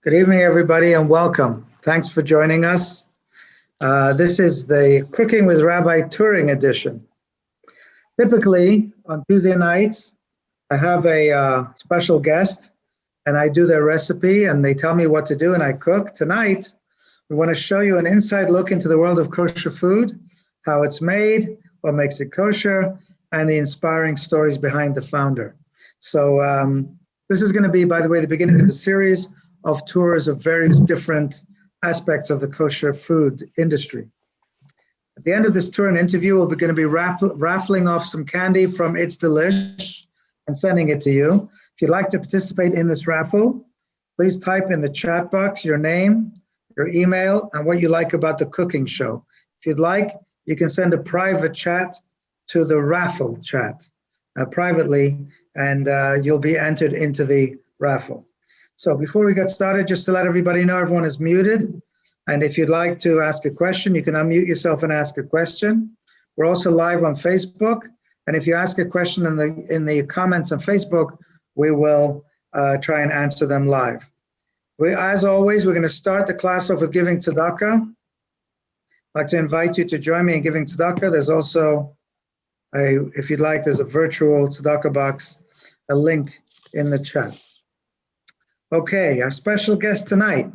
Good evening, everybody, and welcome. Thanks for joining us. This is the Cooking with Rabbi Turing edition. Typically, on Tuesday nights, I have a special guest, and I do their recipe, and they tell me what to do, and I cook. Tonight, we want to show you an inside look into the world of kosher food, how it's made, what makes it kosher, and the inspiring stories behind the founder. So this is going to be, by the way, the beginning of a series of tours of various different aspects of the kosher food industry. At the end of this tour and interview, we're going to be raffling off some candy from It's Delish and sending it to you. If you'd like to participate in this raffle, please type in the chat box your name, your email, and what you like about the cooking show. If you'd like, you can send a private chat to the raffle chat privately, and you'll be entered into the raffle. So before we get started, just to let everybody know, everyone is muted. And if you'd like to ask a question, you can unmute yourself and ask a question. We're also live on Facebook. And if you ask a question in the comments on Facebook, we will try and answer them live. As always, we're going to start the class off with giving tzedakah. I'd like to invite you to join me in giving tzedakah. There's also, if you'd like, there's a virtual tzedakah box, a link in the chat. Okay, our special guest tonight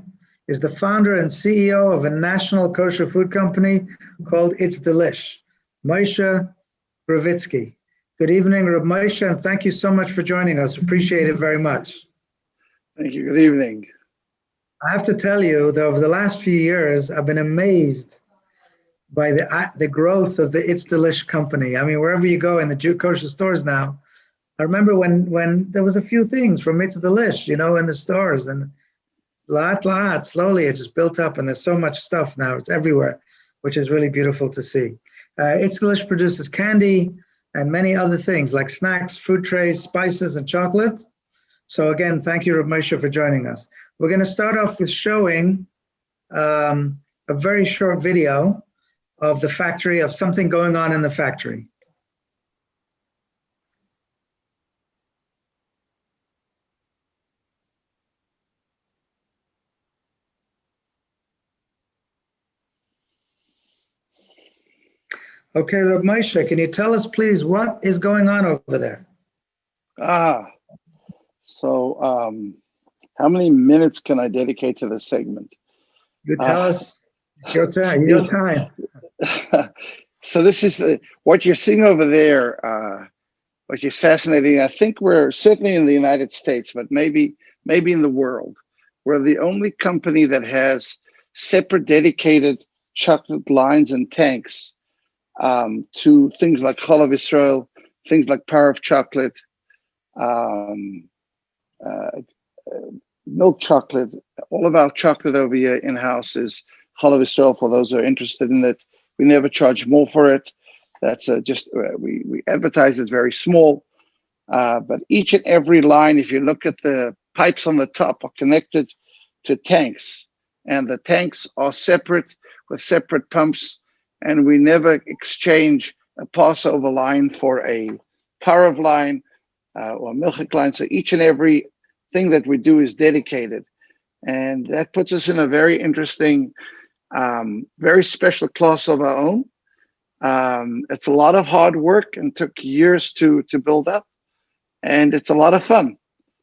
is the founder and CEO of a national kosher food company called It's Delish, Moshe Gravitsky. Good evening, Reb Moshe, and thank you so much for joining us. Appreciate it very much. Thank you. Good evening. I have to tell you that over the last few years, I've been amazed by the growth of the It's Delish company. I mean, wherever you go in the Jew kosher stores now, I remember when there was a few things from It's Delish, in the stores, and slowly it just built up, and there's so much stuff now. It's everywhere, which is really beautiful to see. It's Delish produces candy and many other things like snacks, food trays, spices, and chocolate. So again, thank you, Reb Moshe, for joining us. We're going to start off with showing a very short video of the factory, of something going on in the factory. Okay, Reb Moshe, can you tell us, please, what is going on over there? So how many minutes can I dedicate to this segment? You tell us. It's your time. Your time. So this is what you're seeing over there, which is fascinating. I think we're certainly in the United States, but maybe in the world. We're the only company that has separate dedicated chocolate lines and tanks to things like Chalav Israel, things like Power of Chocolate, milk chocolate. All of our chocolate over here in-house is Chalav Israel. For those who are interested in it, we never charge more for it. That's we advertise it very small. But each and every line, if you look at the pipes on the top, are connected to tanks. And the tanks are separate with separate pumps. And we never exchange a Passover line for a Parav line or Milchik line. So each and every thing that we do is dedicated. And that puts us in a very interesting, very special class of our own. It's a lot of hard work and took years to build up. And it's a lot of fun.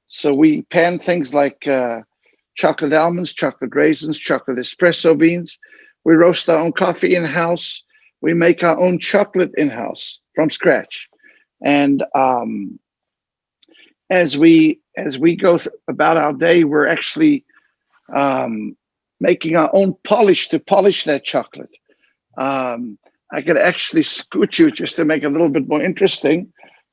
So we pan things like chocolate almonds, chocolate raisins, chocolate espresso beans. We roast our own coffee in-house. We make our own chocolate in-house from scratch. And as we go about our day, we're actually making our own polish to polish that chocolate. I could actually scoot you, just to make it a little bit more interesting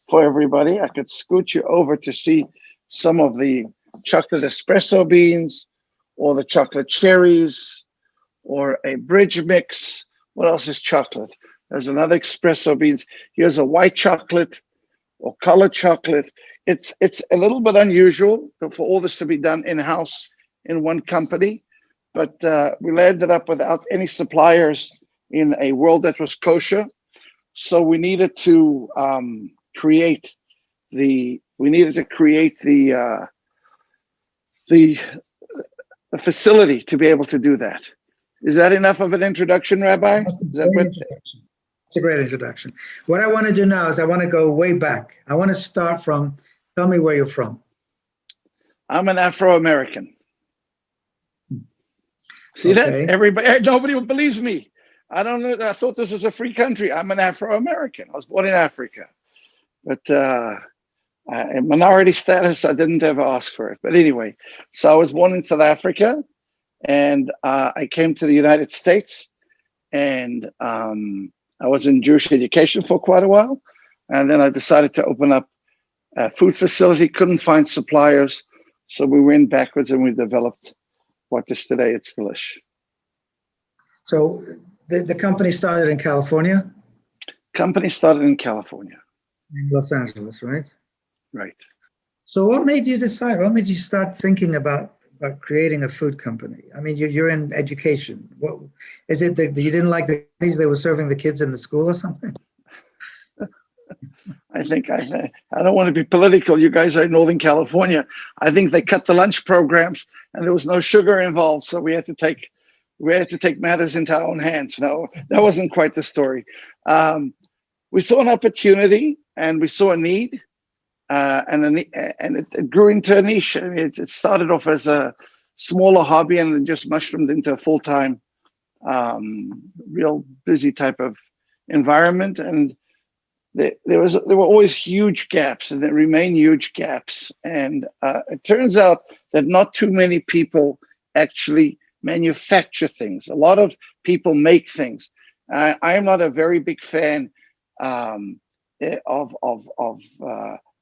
for everybody. I could scoot you over to see some of the chocolate espresso beans or the chocolate cherries, or a bridge mix. What else is chocolate? There's another espresso beans. Here's a white chocolate or colored chocolate. It's a little bit unusual for all this to be done in-house in one company, but we landed up without any suppliers in a world that was kosher. So we needed to create the the facility to be able to do that. Is that enough of an introduction, Rabbi? That's a Is that great what? introduction. It's a great introduction. What I want to do now is I want to go way back. I want to start from, tell me where you're from. I'm an Afro-American. See that? Okay. Everybody, nobody believes me. I don't know. I thought this was a free country. I'm an Afro-American. I was born in Africa, but in minority status, I didn't ever ask for it. But anyway, so I was born in South Africa, and I came to the United States, and I was in Jewish education for quite a while, and then I decided to open up a food facility. Couldn't find suppliers, so we went backwards and we developed what is today. It's Delish. So the company started in California? Company started in California. In Los Angeles, right? Right. So what made you decide? What made you start thinking about creating a food company? I mean, you're in education. What is it that you didn't like the things they were serving the kids in the school or something? I think I don't want to be political. You guys are in Northern California. I think they cut the lunch programs and there was no sugar involved, so we had to take matters into our own hands. No, that wasn't quite the story. We saw an opportunity and we saw a need, and it grew into a niche. I mean, it started off as a smaller hobby and then just mushroomed into a full-time, real busy type of environment. And there were always huge gaps, and there remain huge gaps. And it turns out that not too many people actually manufacture things. A lot of people make things. I am not a very big fan of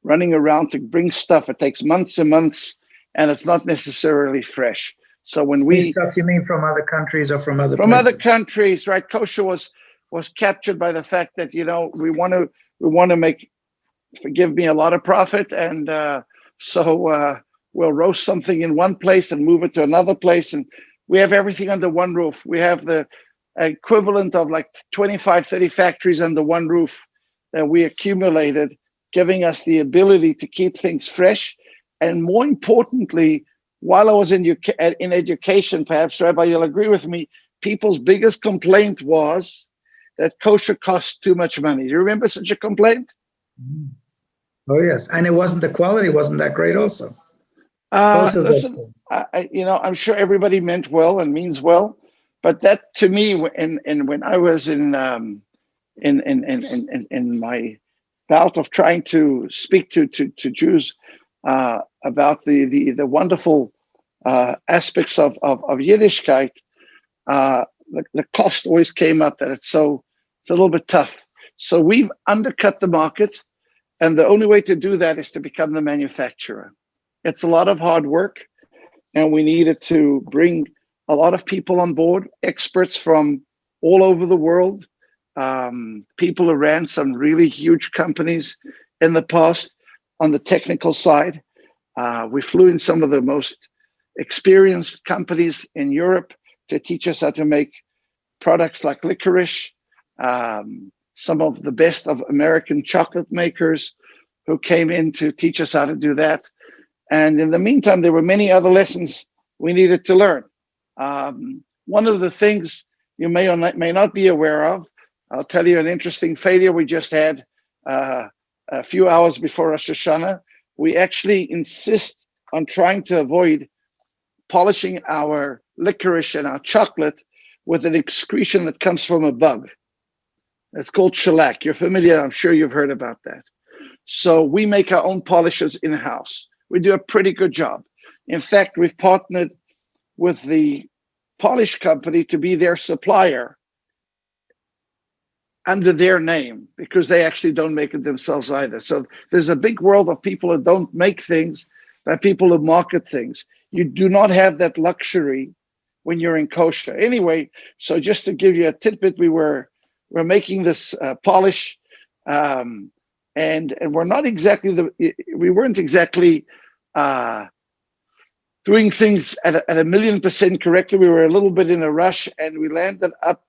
running around to bring stuff. It takes months and months, and it's not necessarily fresh. So when we stuff, you mean from other countries or from other other countries, right? Kosher was captured by the fact that we want to make, forgive me, a lot of profit, and so we'll roast something in one place and move it to another place, and we have everything under one roof. We have the equivalent of like 25, 30 factories under one roof that we accumulated, giving us the ability to keep things fresh. And more importantly, while I was in education, perhaps, Rabbi, you'll agree with me, people's biggest complaint was that kosher costs too much money. Do you remember such a complaint? Oh, yes. And the quality wasn't that great also. Listen, I'm sure everybody meant well and means well, but that to me, when I was in my bout of trying to speak to Jews about the wonderful aspects of Yiddishkeit, the cost always came up, that it's a little bit tough. So we've undercut the market, and the only way to do that is to become the manufacturer. It's a lot of hard work, and we needed to bring a lot of people on board, experts from all over the world, people who ran some really huge companies in the past on the technical side. We flew in some of the most experienced companies in Europe to teach us how to make products like licorice, some of the best of American chocolate makers who came in to teach us how to do that. And in the meantime, there were many other lessons we needed to learn. One of the things you may or may not be aware of, I'll tell you an interesting failure we just had a few hours before Rosh Hashanah. We actually insist on trying to avoid polishing our licorice and our chocolate with an excretion that comes from a bug. It's called shellac. You're familiar, I'm sure you've heard about that. So we make our own polishes in-house. We do a pretty good job. In fact, we've partnered with the polish company to be their supplier under their name, because they actually don't make it themselves either. So there's a big world of people who don't make things, but people who market things. You do not have that luxury when you're in kosher. Anyway, so just to give you a tidbit, we're making this polish, and we're not exactly we weren't exactly doing things at 1,000,000% correctly. We were a little bit in a rush, and we landed up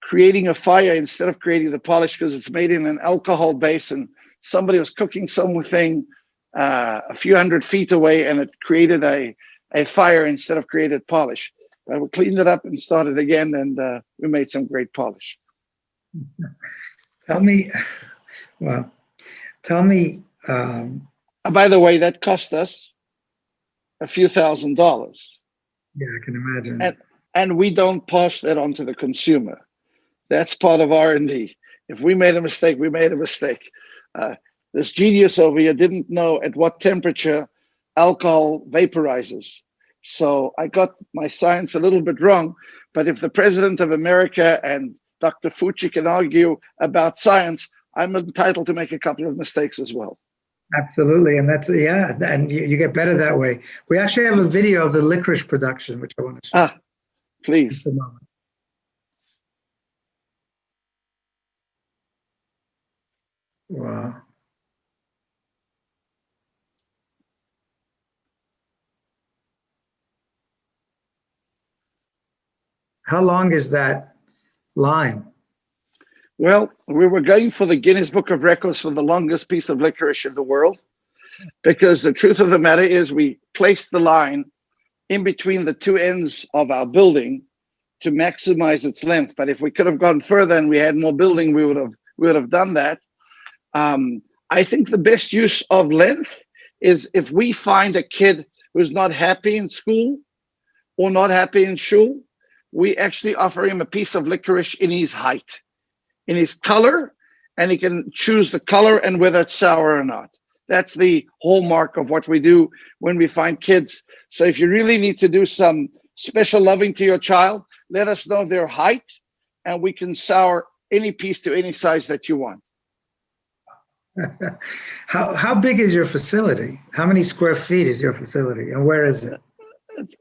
creating a fire instead of creating the polish, because it's made in an alcohol base, and somebody was cooking something a few hundred feet away, and it created a a fire instead of created polish. But we cleaned it up and started again, and we made some great polish. Tell me, well, tell me, By the way, that cost us a few $1,000s. yeah, I can imagine. And we don't pass that on to the consumer. That's part of R&D. If we made a mistake, we made a mistake. This genius over here didn't know at what temperature alcohol vaporizes. So I got my science a little bit wrong. But if the president of America and Dr. Fucci can argue about science, I'm entitled to make a couple of mistakes as well. Absolutely, and that's, yeah, and you get better that way. We actually have a video of the licorice production, which I want to show. Please. Just a moment. Wow. How long is that line? Well, we were going for the Guinness Book of Records for the longest piece of licorice in the world, because the truth of the matter is we placed the line in between the two ends of our building to maximize its length. But if we could have gone further and we had more building, we would have done that. I think the best use of length is if we find a kid who's not happy in school or not happy in shul, we actually offer him a piece of licorice in his height, in his color, and he can choose the color and whether it's sour or not. That's the hallmark of what we do when we find kids. So if you really need to do some special loving to your child, let us know their height, and we can sour any piece to any size that you want. How big is your facility? How many square feet is your facility, and where is it?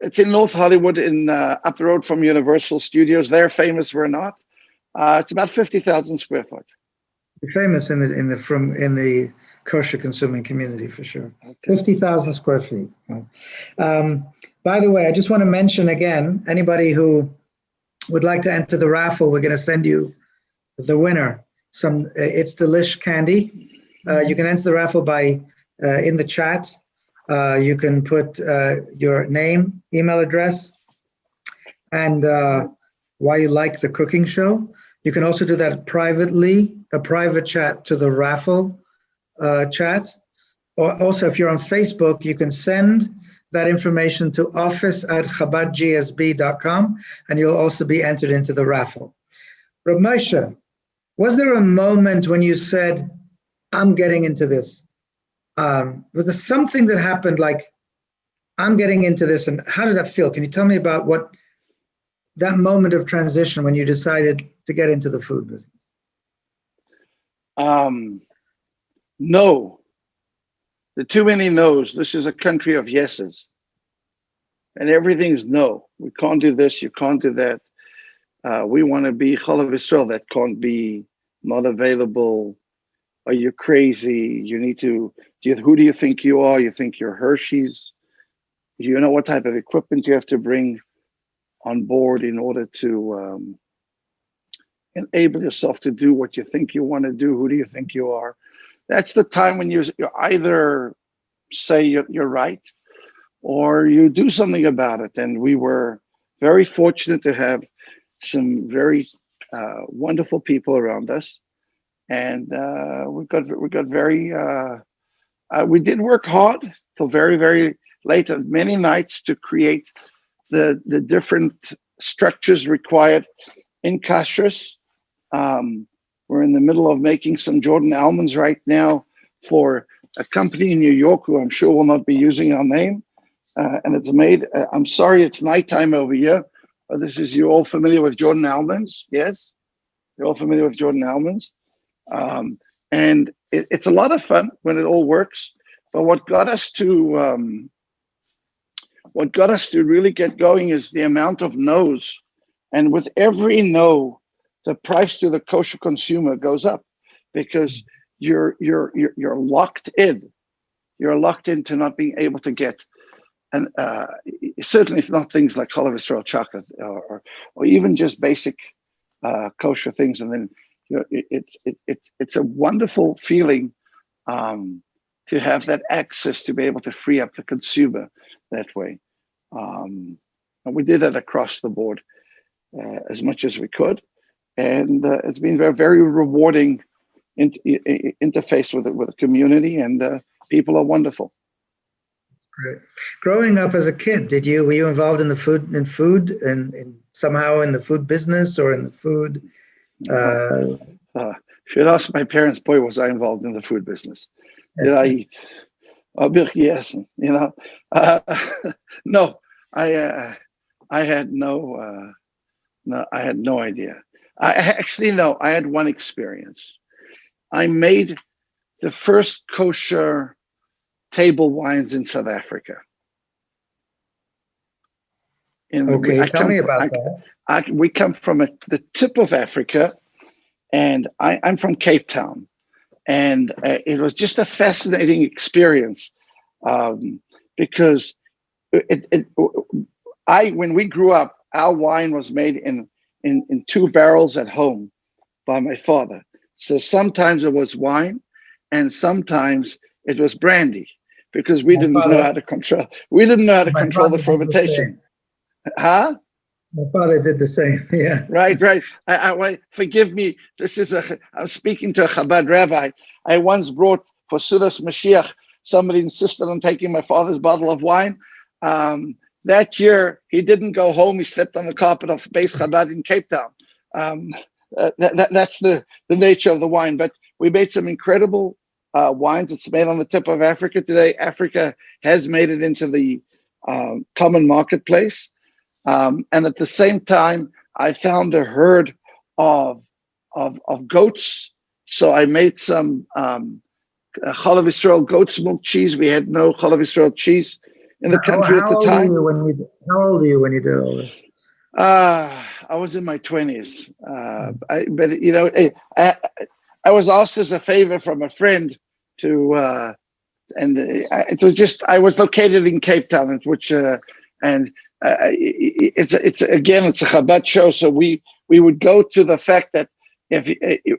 It's in North Hollywood, in up the road from Universal Studios. They're famous, we're not. It's about 50,000 square foot. You're famous in the kosher consuming community for sure. Okay. 50,000 square feet. By the way, I just want to mention again, anybody who would like to enter the raffle, we're going to send you the winner. It's Delish candy. You can enter the raffle by in the chat. You can put your name, email address, and why you like the cooking show. You can also do that privately, a private chat to the raffle chat. Or also, if you're on Facebook, you can send that information to office@chabadgsb.com, and you'll also be entered into the raffle. Reb Moshe, was there a moment when you said, I'm getting into this? Was there something that happened like, I'm getting into this, and how did that feel? Can you tell me about what that moment of transition when you decided to get into the food business? No. There are too many no's. This is a country of yeses. And everything's no. We can't do this, you can't do that. We want to be Chalav Yisrael. That can't be, not available. Are you crazy? You need to, who do you think you are? You think you're Hershey's? You know what type of equipment you have to bring on board in order to enable yourself to do what you think you want to do. Who do you think you are? That's the time when you either say you're right or you do something about it. And we were very fortunate to have some very wonderful people around us. And we got very, we did work hard till very, very late of many nights to create the different structures required in kashrus. We're in the middle of making some Jordan almonds right now for a company in New York who I'm sure will not be using our name. And it's made, I'm sorry, it's nighttime over here. You're all familiar with Jordan almonds? Yes? You're all familiar with Jordan almonds? And it's a lot of fun when it all works. But what got us to really get going is the amount of no's. And with every no, the price to the kosher consumer goes up because you're locked in. You're locked into not being able to get, and certainly it's not things like Chalav Yisrael chocolate or even just basic kosher things. And then it's a wonderful feeling to have that access to be able to free up the consumer that way. And we did that across the board as much as we could. And it's been very, very rewarding interface with the community, and people are wonderful. Great. Growing up as a kid, were you involved in the food and somehow in the food business or in the food? Should ask my parents, boy, was I involved in the food business. Did I eat? Yes, no, I had no idea. I had one experience. I made the first kosher table wines in South Africa. Tell me about that. We come from the tip of Africa, and I'm from Cape Town. And it was just a fascinating experience because when we grew up, our wine was made in 2 barrels at home by my father. So sometimes it was wine, and sometimes it was brandy, because we didn't know how to control. We didn't know how to control the fermentation. Huh? My father did the same. Yeah. Right. Forgive me. I'm speaking to a Chabad rabbi. I once brought for Sudas Mashiach. Somebody insisted on taking my father's bottle of wine. That year, he didn't go home. He slept on the carpet of Beis Chabad in Cape Town. That's the nature of the wine. But we made some incredible wines. It's made on the tip of Africa today. Africa has made it into the common marketplace. And at the same time, I found a herd of goats. So I made some Chalav Yisrael goat's milk cheese. We had no Chalav Yisrael cheese in the country at the time. How old were you when you did all this? I was in my 20s. I was asked as a favor from a friend to, it was just, I was located in Cape Town, which, it's a Chabad show, so we would go to the fact that if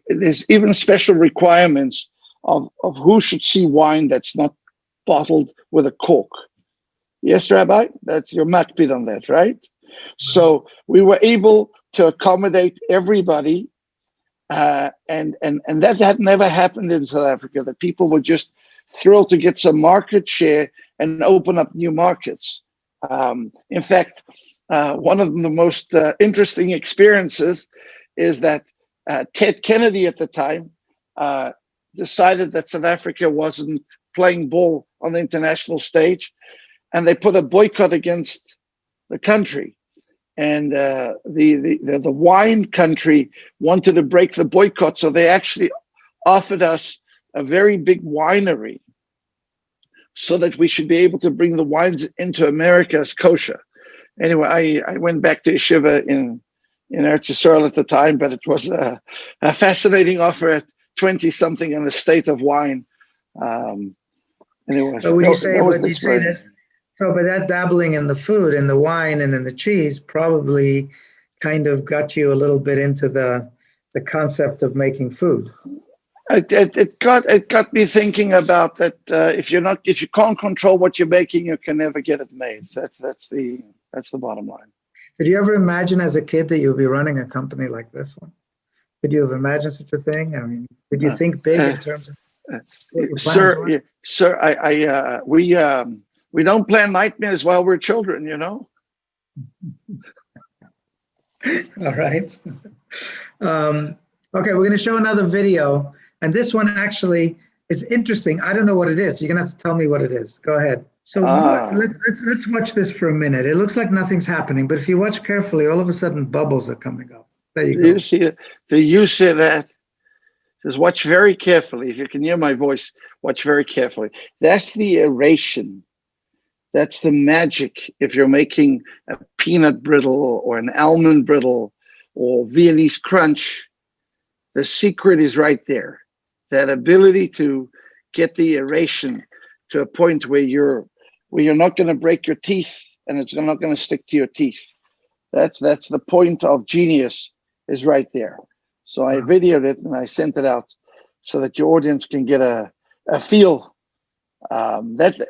there's even special requirements of who should see wine that's not bottled with a cork. Yes, Rabbi, that's your makbid on that, right? So we were able to accommodate everybody, and that had never happened in South Africa. That people were just thrilled to get some market share and open up new markets. In fact, one of the most interesting experiences is that Ted Kennedy at the time decided that South Africa wasn't playing ball on the international stage, and they put a boycott against the country. And the wine country wanted to break the boycott, so they actually offered us a very big winery so that we should be able to bring the wines into America as kosher. Anyway, I went back to yeshiva in Eretz Yisrael at the time, but it was a fascinating offer at 20-something in the state of wine. Anyway, but would you say that? So by that dabbling in the food and the wine and in the cheese probably kind of got you a little bit into the concept of making food. It got me thinking about that. If you can't control what you're making, you can never get it made. That's the bottom line. Did you ever imagine as a kid that you'd be running a company like this one? Could you have imagined such a thing? I mean, did you think big in terms of what your plans were? Sir, we don't plan nightmares while we're children, you know. All right. Okay, we're going to show another video, and this one actually is interesting. I don't know what it is. You're going to have to tell me what it is. Go ahead. So let's watch this for a minute. It looks like nothing's happening, but if you watch carefully, all of a sudden bubbles are coming up. There you go. You see it? Do you see that? Just watch very carefully. If you can hear my voice, watch very carefully. That's the aeration. That's the magic. If you're making a peanut brittle or an almond brittle or Viennese crunch, the secret is right there. That ability to get the aeration to a point where you're not going to break your teeth and it's not going to stick to your teeth. That's the point of genius, is right there. So I videoed it and I sent it out so that your audience can get a feel That's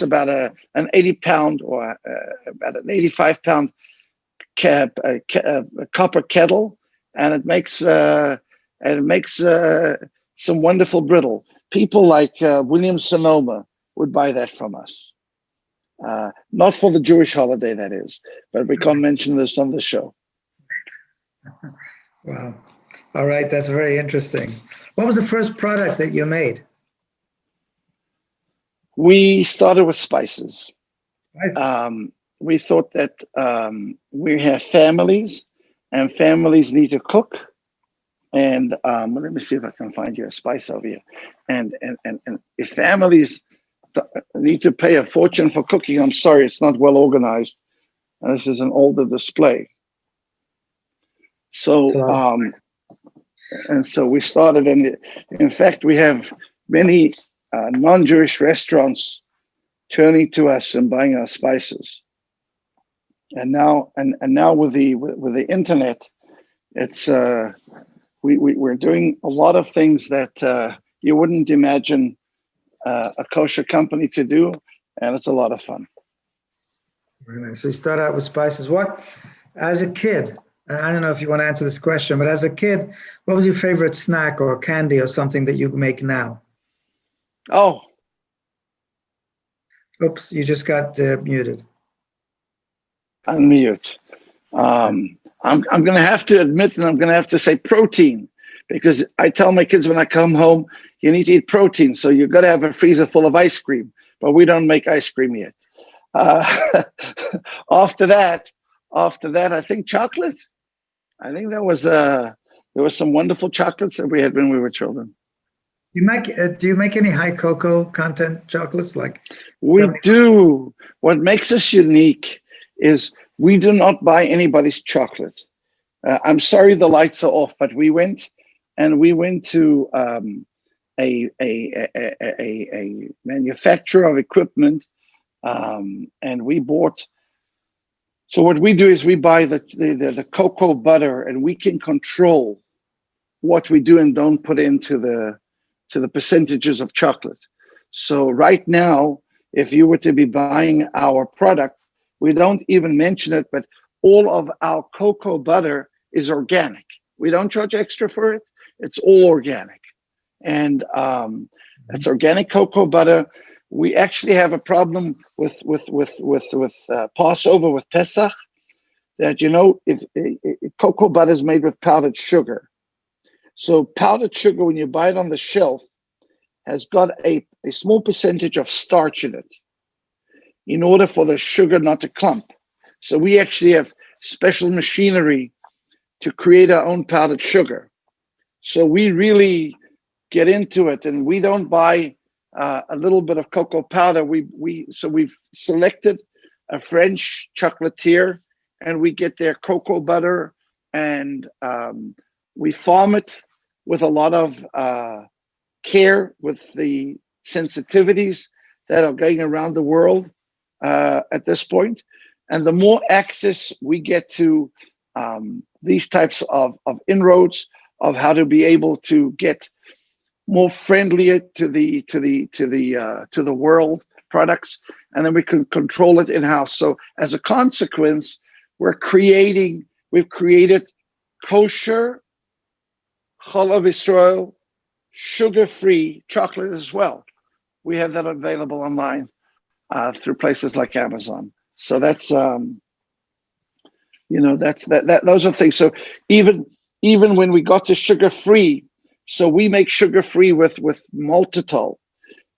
about an 80 pound or about an 85 pound copper kettle, and it makes some wonderful brittle. People like William Sonoma would buy that from us. Not for the Jewish holiday, that is, but we can't mention this on the show. Wow. All right, that's very interesting. What was the first product that you made? We started with spices. Nice. We thought that we have families, and families need to cook. And let me see if I can find you a spice over here. And if families need to pay a fortune for cooking, I'm sorry, it's not well organized. And this is an older display. So so we started, and in fact, we have many non-Jewish restaurants turning to us and buying our spices. And now with the internet, it's we're doing a lot of things that you wouldn't imagine a kosher company to do, and it's a lot of fun. Very nice. So you start out with spices. As a kid, I don't know if you want to answer this question, but as a kid, what was your favorite snack or candy or something that you make now? Oh, Oops, you just got muted. unmute. I'm going to have to admit, and I'm going to have to say protein, because I tell my kids when I come home, you need to eat protein. So you've got to have a freezer full of ice cream, but we don't make ice cream yet. After that, I think chocolate. I think there was some wonderful chocolates that we had when we were children. Do you make any high cocoa content chocolates like? We do. What makes us unique is we do not buy anybody's chocolate. I'm sorry the lights are off, but we went to a manufacturer of equipment, and we bought. So what we do is we buy the cocoa butter, and we can control what we do and don't put into the percentages of chocolate. So right now, if you were to be buying our product, we don't even mention it, but all of our cocoa butter is organic. We don't charge extra for it. It's all organic. And it's organic cocoa butter. We actually have a problem with Passover, with Pesach, that, if cocoa butter is made with powdered sugar. So powdered sugar, when you buy it on the shelf, has got a small percentage of starch in it in order for the sugar not to clump. So we actually have special machinery to create our own powdered sugar. So we really get into it, and we don't buy a little bit of cocoa powder. We've selected a French chocolatier, and we get their cocoa butter, and we farm it with a lot of care, with the sensitivities that are going around the world at this point. And the more access we get to these types of inroads of how to be able to get more friendlier to the world products, and then we can control it in house. So as a consequence, we've created kosher Chalav Israel sugar-free chocolate as well. We have that available online through places like Amazon. So that's those are things. So even when we got to sugar-free, so we make sugar-free with maltitol.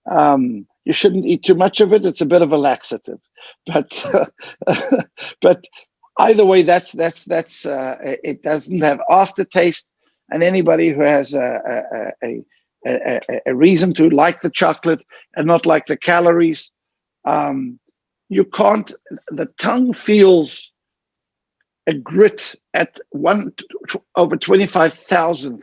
You shouldn't eat too much of it. It's a bit of a laxative, but but either way, that's it doesn't have aftertaste. And anybody who has a reason to like the chocolate and not like the calories, you can't. The tongue feels a grit at 1/25,000th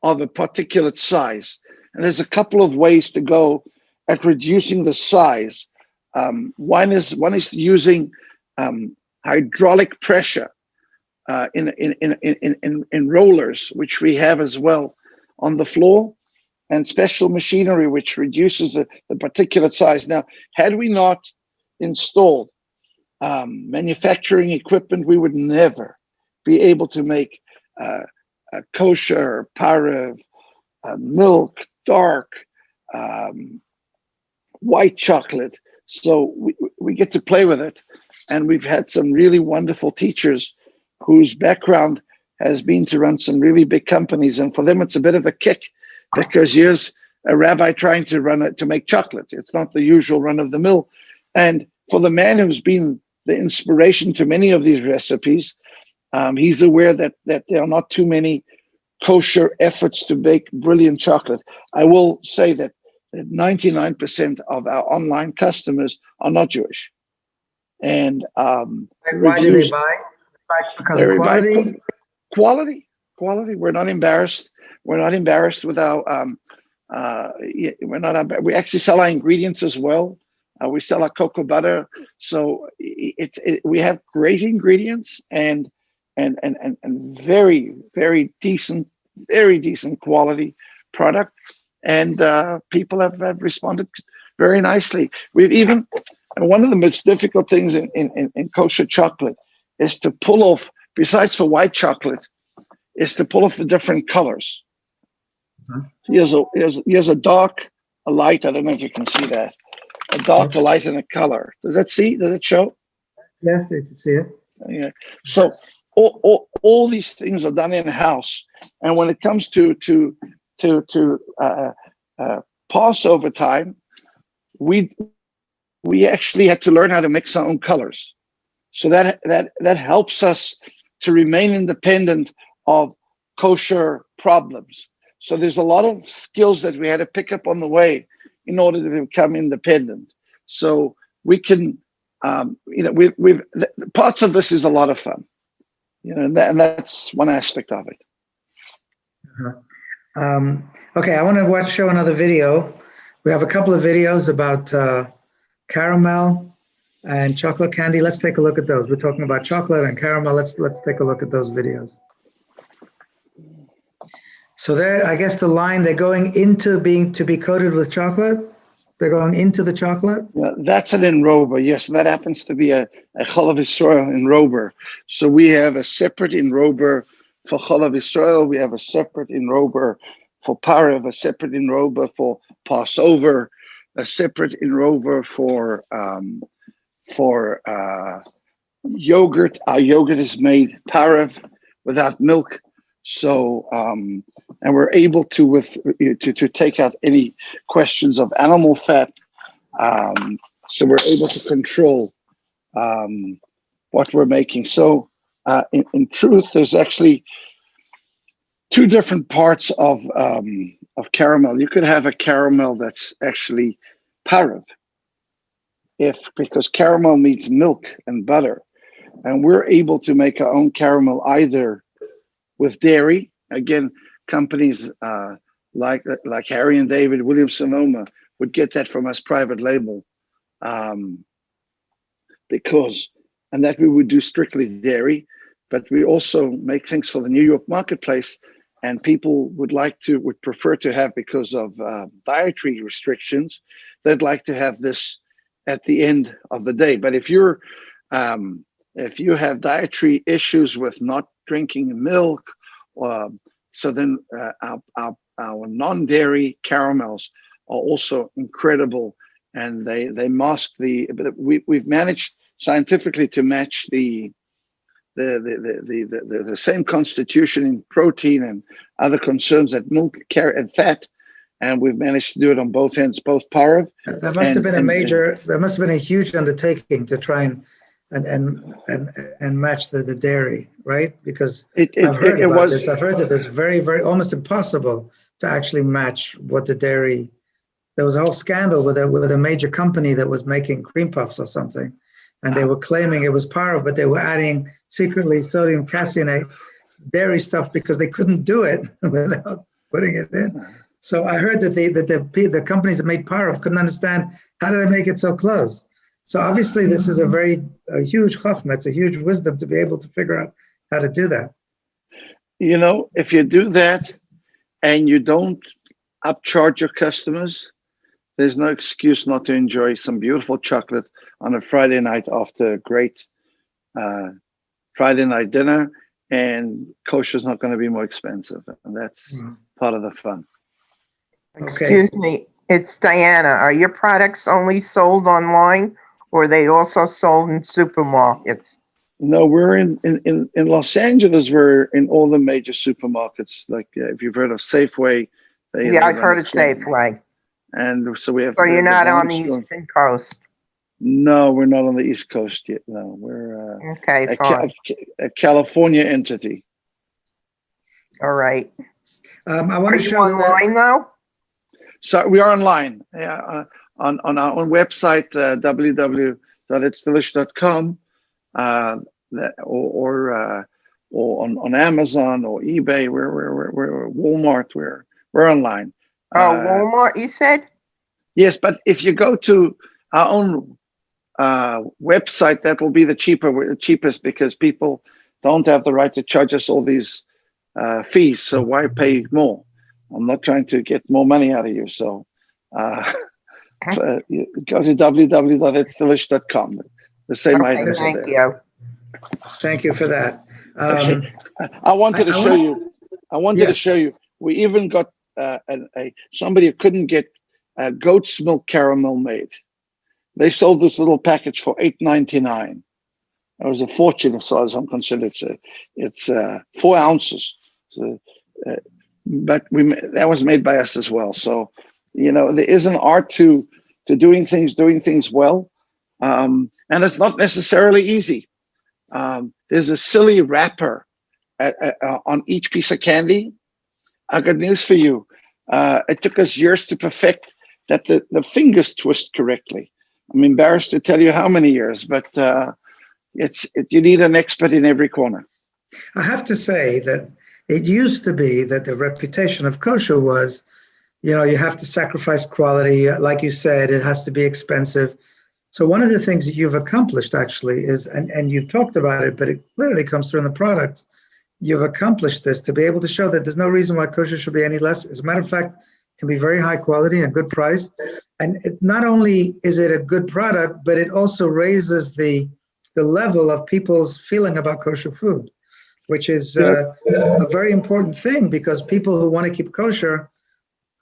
of a particulate size. And there's a couple of ways to go at reducing the size. One is using hydraulic pressure in rollers, which we have as well on the floor. and special machinery which reduces the particulate size. Now, had we not installed manufacturing equipment, we would never be able to make a kosher, parav, milk, dark, white chocolate. So we get to play with it. And we've had some really wonderful teachers whose background has been to run some really big companies. And for them, it's a bit of a kick because here's a rabbi trying to run it to make chocolate. It's not the usual run of the mill. And for the man who's been the inspiration to many of these recipes, he's aware that there are not too many kosher efforts to bake brilliant chocolate. I will say that 99% of our online customers are not Jewish. And why do they buy? Because of quality? Quality. We're not embarrassed. We're not embarrassed with our. We actually sell our ingredients as well. We sell our cocoa butter. So we have great ingredients and very decent quality product, and people have responded very nicely. We've even, and one of the most difficult things in kosher chocolate is to pull off, besides for white chocolate, is to pull off the different colors. Here's a dark, a light. I don't know if you can see that. A dark, a light, and a color. Does it show? Yes, you can see it. Yeah. So all these things are done in house, and when it comes to Passover time, we actually had to learn how to mix our own colors. So that helps us to remain independent of kosher problems. So there's a lot of skills that we had to pick up on the way in order to become independent. So we can, we've parts of this is a lot of fun, and that's one aspect of it. Okay, I want to show another video. We have a couple of videos about caramel and chocolate candy. Let's take a look at those. We're talking about chocolate and caramel. Let's take a look at those videos. So there, I guess the line, they're going into to be coated with chocolate. They're going into the chocolate. Yeah, that's an enrober. Yes, that happens to be a Chalav Yisrael enrober. So we have a separate enrober for Chalav Yisrael. We have a separate enrober for Parav, a separate enrober for Passover, a separate enrober for yogurt. Our yogurt is made Parav without milk. So, and we're able to take out any questions of animal fat. So we're able to control what we're making. So, in truth, there's actually two different parts of caramel. You could have a caramel that's actually parav, because caramel means milk and butter, and we're able to make our own caramel either with dairy. Again, companies like Harry and David, Williams Sonoma would get that from us private label, because that we would do strictly dairy, but we also make things for the New York marketplace, and people would prefer to have, because of dietary restrictions, they'd like to have this at the end of the day. But if you have dietary issues with not drinking milk, so then our non-dairy caramels are also incredible, and they mask we've managed scientifically to match the same constitution in protein and other concerns that milk and fat, and we've managed to do it on both ends, both parav. That must have been a huge undertaking to try and match the dairy, right? Because I've heard this. I've heard that it's very, very almost impossible to actually match what the dairy. There was a whole scandal with a major company that was making cream puffs or something, and they were claiming it was parav, but they were adding secretly sodium caseinate dairy stuff because they couldn't do it without putting it in. So I heard that the companies that made parav couldn't understand how do they make it so close. So obviously this is a huge chachma. It's a huge wisdom to be able to figure out how to do that. If you do that and you don't upcharge your customers, there's no excuse not to enjoy some beautiful chocolate on a Friday night after a great uh, Friday night dinner. And kosher is not going to be more expensive, and that's part of the fun. Okay. Excuse me, it's Diana. Are your products only sold online, or are they also sold in supermarkets? No, we're in Los Angeles. We're in all the major supermarkets. Like if you've heard of Safeway, Yeah, they I've run heard it of for. Safeway. And so we have So you're the not on Barnes the store. Eastern Coast. No, we're not on the East Coast yet. No, we're Okay, fine. a California entity. All right. I want Are to you show that. online though? So we are online on our own website, www.itsdelish.com, or on Amazon or eBay. We're Walmart. We're online. Oh, Walmart, you said? Yes, but if you go to our own website, that will be the cheapest, because people don't have the right to charge us all these fees. So why pay more? I'm not trying to get more money out of you. So go to www.itsdelish.com. The same Okay, items are thank there. you. Thank you for that. Okay. I wanted to show you. I wanted to Yes. show you. We even got somebody who couldn't get goat's milk caramel made. They sold this little package for $8.99. It was a fortune as far as I'm concerned. It's 4 ounces. So, but that was made by us as well. So, there is an art to doing things well, and it's not necessarily easy. There's a silly wrapper on each piece of candy. I got news for you. It took us years to perfect that the fingers twist correctly. I'm embarrassed to tell you how many years, but you need an expert in every corner. I have to say that it used to be that the reputation of kosher was, you have to sacrifice quality. Like you said, it has to be expensive. So one of the things that you've accomplished actually is, and you've talked about it, but it clearly comes through in the products. You've accomplished this to be able to show that there's no reason why kosher should be any less. As a matter of fact, it can be very high quality and good price. And not only is it a good product, but it also raises the level of people's feeling about kosher food, which is a very important thing, because people who want to keep kosher,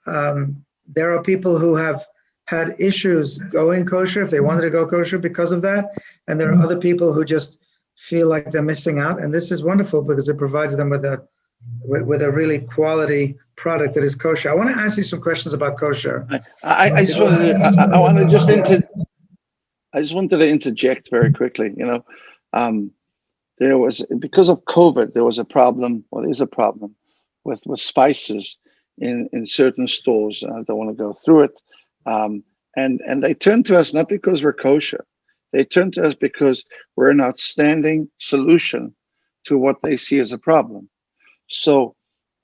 there are people who have had issues going kosher if they wanted to go kosher because of that. And there are other people who just feel like they're missing out. And this is wonderful because it provides them with a really quality product that is kosher. I want to ask you some questions about kosher. I just wanted to interject very quickly. There was, because of COVID, there was a problem, or is a problem, with spices in certain stores. I don't want to go through it. And they turned to us not because we're kosher. They turned to us because we're an outstanding solution to what they see as a problem. So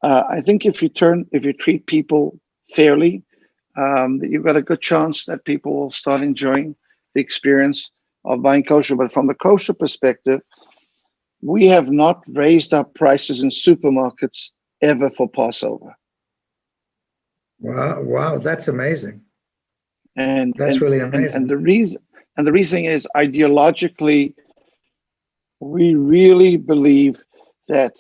I think if you treat people fairly, you've got a good chance that people will start enjoying the experience of buying kosher. But from the kosher perspective, we have not raised our prices in supermarkets ever for Passover. Wow, that's amazing. And that's really amazing. And the reason is, ideologically, we really believe that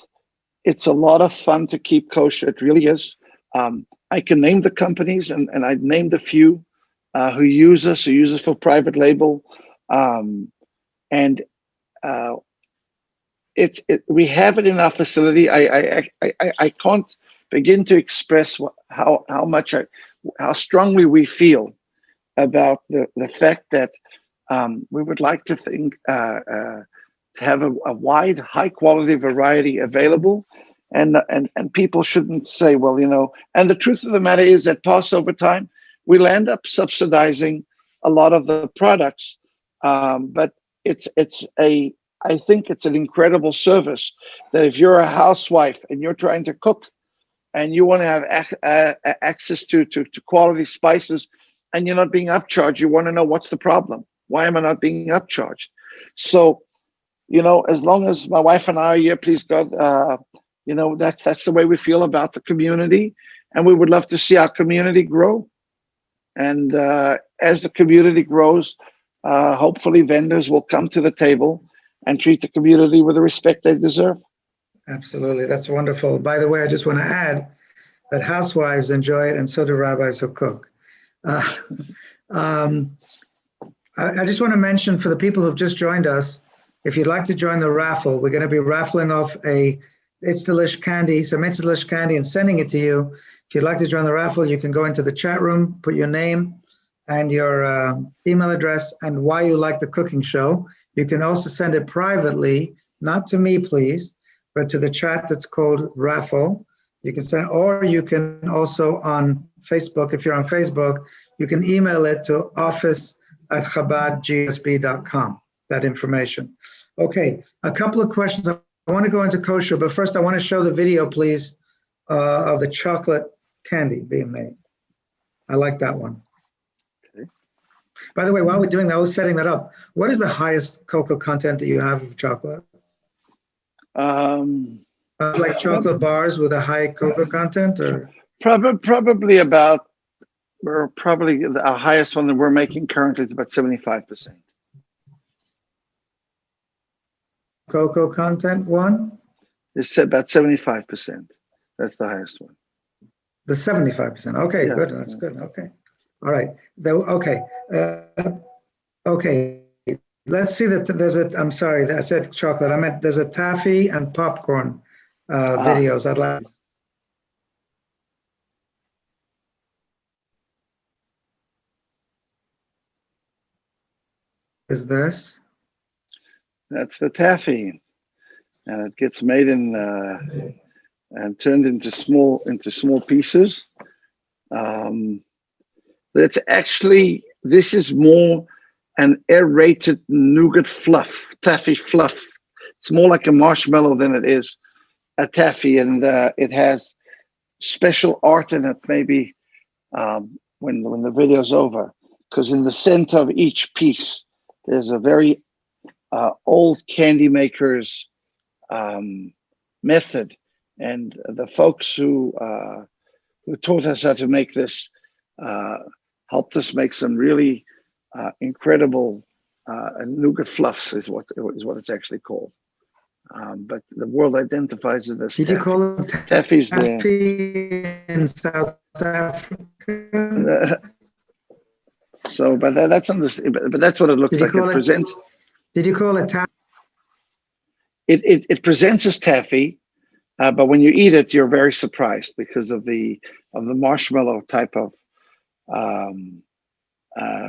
it's a lot of fun to keep kosher. It really is. I can name the companies, and I've named a few who use us for private label, and we have it in our facility. I can't begin to express how strongly we feel about the fact that we would like to have a wide, high quality variety available, and people shouldn't say, well, and the truth of the matter is that Passover time we'll end up subsidizing a lot of the products, but I think it's an incredible service that if you're a housewife and you're trying to cook and you want to have access to quality spices, and you're not being upcharged, you want to know what's the problem. Why am I not being upcharged? So, as long as my wife and I are here, please God, that's the way we feel about the community. and we would love to see our community grow. And as the community grows, hopefully vendors will come to the table and treat the community with the respect they deserve. Absolutely. That's wonderful. By the way, I just want to add that housewives enjoy it, and so do rabbis who cook. Uh, um, I just want to mention for the people who've just joined us, if you'd like to join the raffle, we're going to be raffling off It's Delish candy, some It's Delish candy, and sending it to you. If you'd like to join the raffle, you can go into the chat room, put your name and your email address and why you like the cooking show. You can also send it privately, not to me, please, but to the chat that's called raffle. You can send, or you can also on Facebook, if you're on Facebook, you can email it to office@chabadgsb.com, that information. Okay, a couple of questions. I want to go into kosher, but first I want to show the video, please, of the chocolate candy being made. I like that one. Okay. By the way, while we're doing that, I was setting that up. What is the highest cocoa content that you have of chocolate? Like chocolate bars with a high cocoa content, or Probably about, our highest one that we're making currently is about 75%. cocoa content one? It's about 75%. That's the highest one. The 75%. Okay, Yeah, good. That's yeah. good. Okay. All right. Okay. Okay. Let's see that there's I'm sorry, I said chocolate. I meant there's a taffy and popcorn videos. I'd like. Is this? That's the taffy, and it gets made in and turned into small pieces. That's actually, this is more an aerated nougat fluff, taffy fluff. It's more like a marshmallow than it is a taffy, and it has special art in it. Maybe when the video's over, because in the center of each piece there's a very old candy maker's method, and the folks who taught us how to make this helped us make some really incredible nougat fluffs is what it's actually called. But the world identifies it as Did taffy. you call it Taffy's taffy in South Africa? So, but that's on this. But that's what it looks like. It presents. Did you call it taffy? It presents as taffy, but when you eat it, you're very surprised because of the marshmallow type of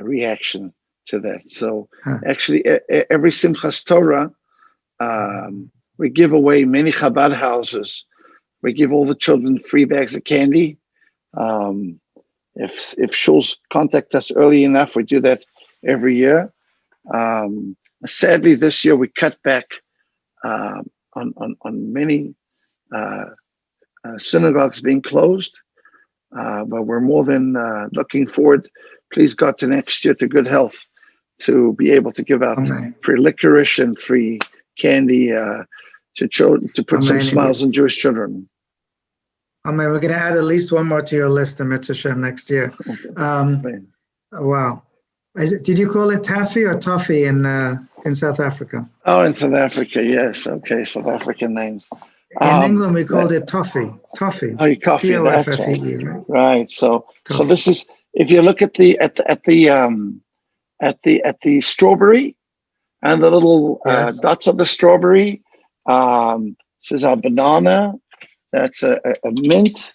reaction to that. So actually, every Simchas Torah, we give away many Chabad houses. We give all the children free bags of candy. If shuls contact us early enough, we do that every year. Sadly, this year we cut back on many synagogues being closed, but we're more than looking forward, please God, to next year, to good health, to be able to give out free licorice and free candy to put some smiles on Jewish children. Amen. We're going to add at least one more to your list, the Mitzvah Shem, next year. Wow. Did you call it taffy or toffee in South Africa? Oh, in South Africa, yes. Okay, South African names. In England, we called it toffee. Toffee. Oh, coffee. That's Toffee, right. Right. So this is, if you look at the strawberry and the little dots of the strawberry. This is our banana. That's a mint.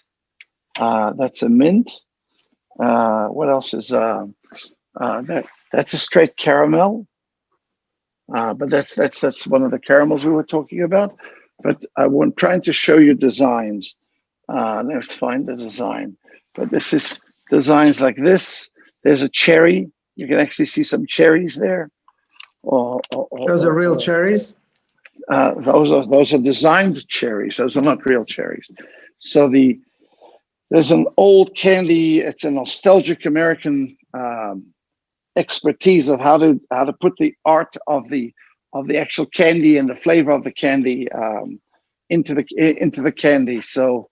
That's a mint. What else is that's a straight caramel. But that's one of the caramels we were talking about. But I'm trying to show you designs. Let's find the design. But this is designs like this. There's a cherry. You can actually see some cherries there. Those are real cherries? Those are designed cherries. Those are not real cherries. So there's an old candy. It's a nostalgic American expertise of how to put the art of the actual candy and the flavor of the candy into the candy. So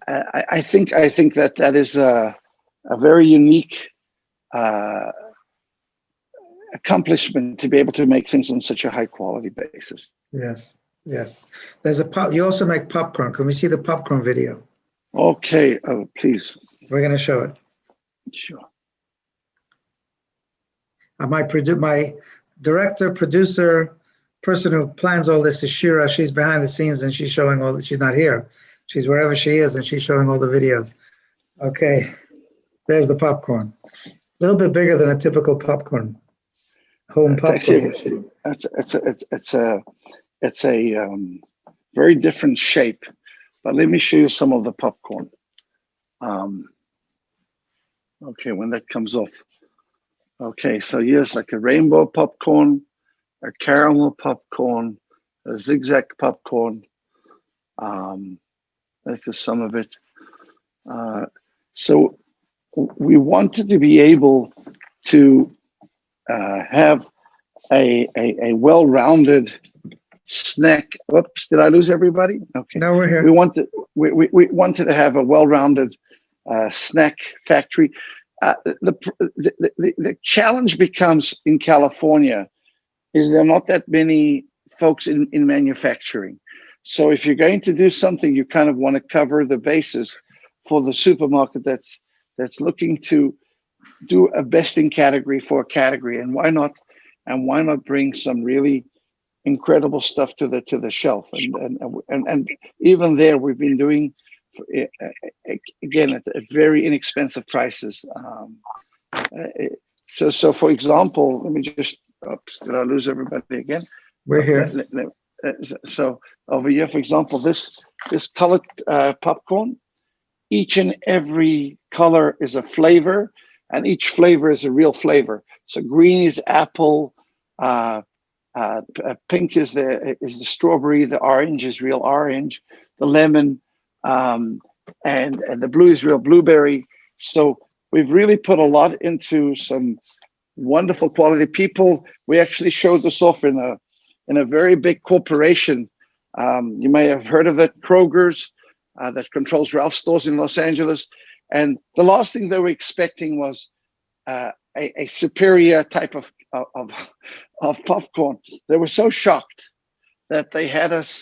I think that is a very unique accomplishment to be able to make things on such a high quality basis. Yes, yes. There's a pop. You also make popcorn. Can we see the popcorn video? Okay, please. We're going to show it. Sure. My director, producer, person who plans all this is Shira. She's behind the scenes and she's showing all. She's not here. She's wherever she is and she's showing all the videos. Okay, there's the popcorn. A little bit bigger than a typical popcorn. Home It's popcorn. actually it's a very different shape. But let me show you some of the popcorn. Okay, when that comes off. Okay, so here's like a rainbow popcorn, a caramel popcorn, a zigzag popcorn. That's just some of it. So we wanted to be able to have a well-rounded snack. Whoops, did I lose everybody? Okay. No, we're here. We wanted to have a well-rounded snack factory. The challenge becomes in California is there are not that many folks in manufacturing. So if you're going to do something, you kind of want to cover the bases for the supermarket that's looking to do a best in category for a category. And why not bring some really incredible stuff to the shelf? And even there, we've been doing again at very inexpensive prices. So for example, let me just. Oops, did I lose everybody again? We're here. So over here, for example, this colored popcorn, each and every color is a flavor, and each flavor is a real flavor. So green is apple, pink is the strawberry, the orange is real orange, the lemon, and the blue is real blueberry. So we've really put a lot into some wonderful quality people. We actually showed this off in a very big corporation. You may have heard of it, Kroger's, that controls Ralph stores in Los Angeles. And the last thing they were expecting was a superior type of popcorn. They were so shocked that they had us.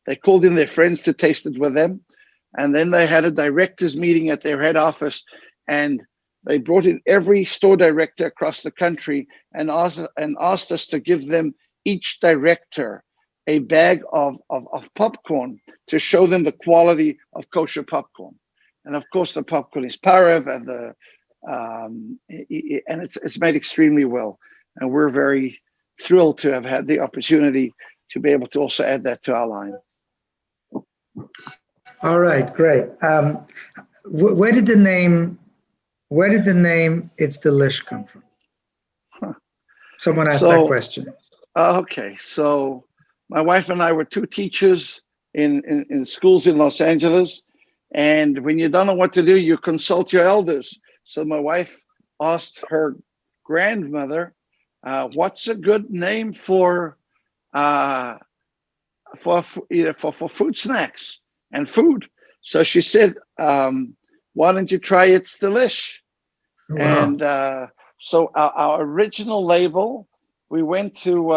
They called in their friends to taste it with them, and then they had a directors meeting at their head office, and they brought in every store director across the country and asked us to give them each director a bag of popcorn to show them the quality of kosher popcorn. And of course, the popcorn is Parev, and it's made extremely well. And we're very thrilled to have had the opportunity to be able to also add that to our line. All right, great. Where did the name "It's Delish" come from? Huh. Someone asked that question. Okay, so my wife and I were two teachers in schools in Los Angeles, and when you don't know what to do, you consult your elders. So my wife asked her grandmother, "What's a good name for food snacks and food?" So she said, "Why don't you try It's Delish?" Wow. And so our original label, we went to,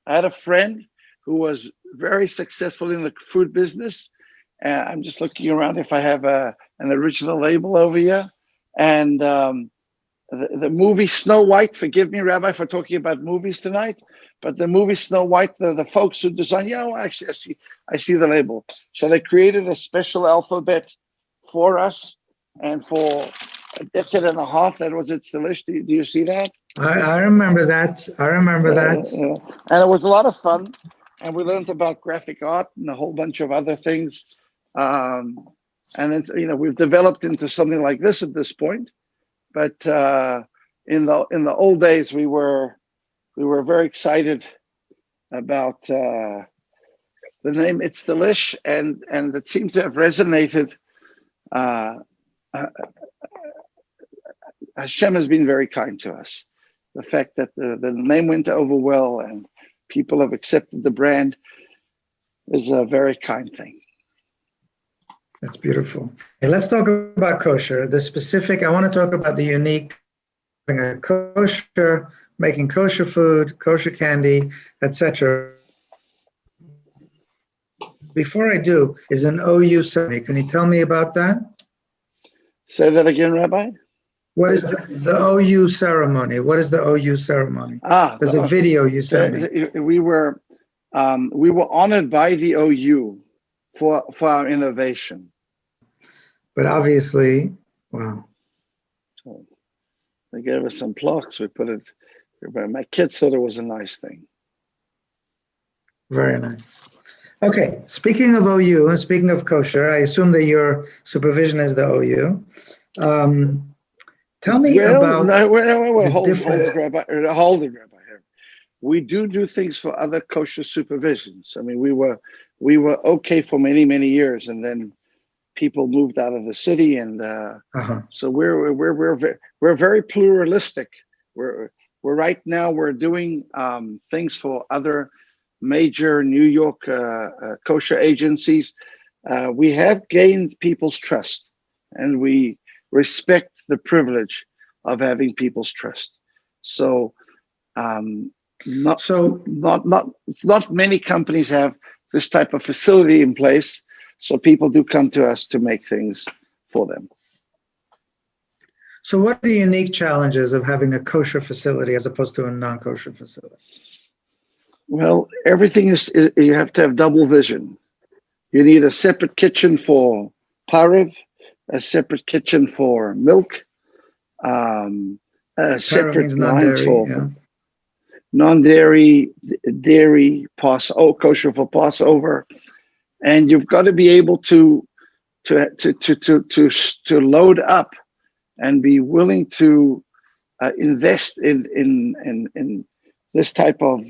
I had a friend who was very successful in the food business. I'm just looking around if I have an original label over here. And the movie Snow White, forgive me, Rabbi, for talking about movies tonight, but the movie Snow White, the folks who designed, well, actually, I see the label. So they created a special alphabet for us, and for a decade and a half, that was It's Delish. Do you see that? I remember that. I remember that. And it was a lot of fun. And we learned about graphic art and a whole bunch of other things. And it's, we've developed into something like this at this point. But in the old days, we were very excited about the name It's Delish, and it seemed to have resonated. Hashem has been very kind to us. The fact that the name went over well and people have accepted the brand is a very kind thing. That's beautiful. Okay, let's talk about kosher. The specific, I want to talk about the unique, having a kosher, making kosher food, kosher candy, etc. Before I do, is an OU ceremony. Can you tell me about that? Say that again, Rabbi. What is the OU ceremony? What is the OU ceremony? There's a video you sent me. We were honored by the OU for our innovation. But obviously, wow. So they gave us some plaques. We put it. My kids thought it was a nice thing. Very nice. Okay, speaking of OU and speaking of kosher, I assume that your supervision is the OU. Tell me about hold it, Rabbi. We do things for other kosher supervisions. I mean, we were okay for many years, and then people moved out of the city, and so we're very pluralistic. We're right now we're doing things for other major New York kosher agencies. We have gained people's trust, and we respect the privilege of having people's trust. So, not many companies have this type of facility in place. So people do come to us to make things for them. So what are the unique challenges of having a kosher facility as opposed to a non-kosher facility? Well, everything is you have to have double vision. You need a separate kitchen for pariv, a separate kitchen for milk, separate lines for non-dairy, dairy, kosher for Passover, and you've got to be able to load up and be willing to invest in this type of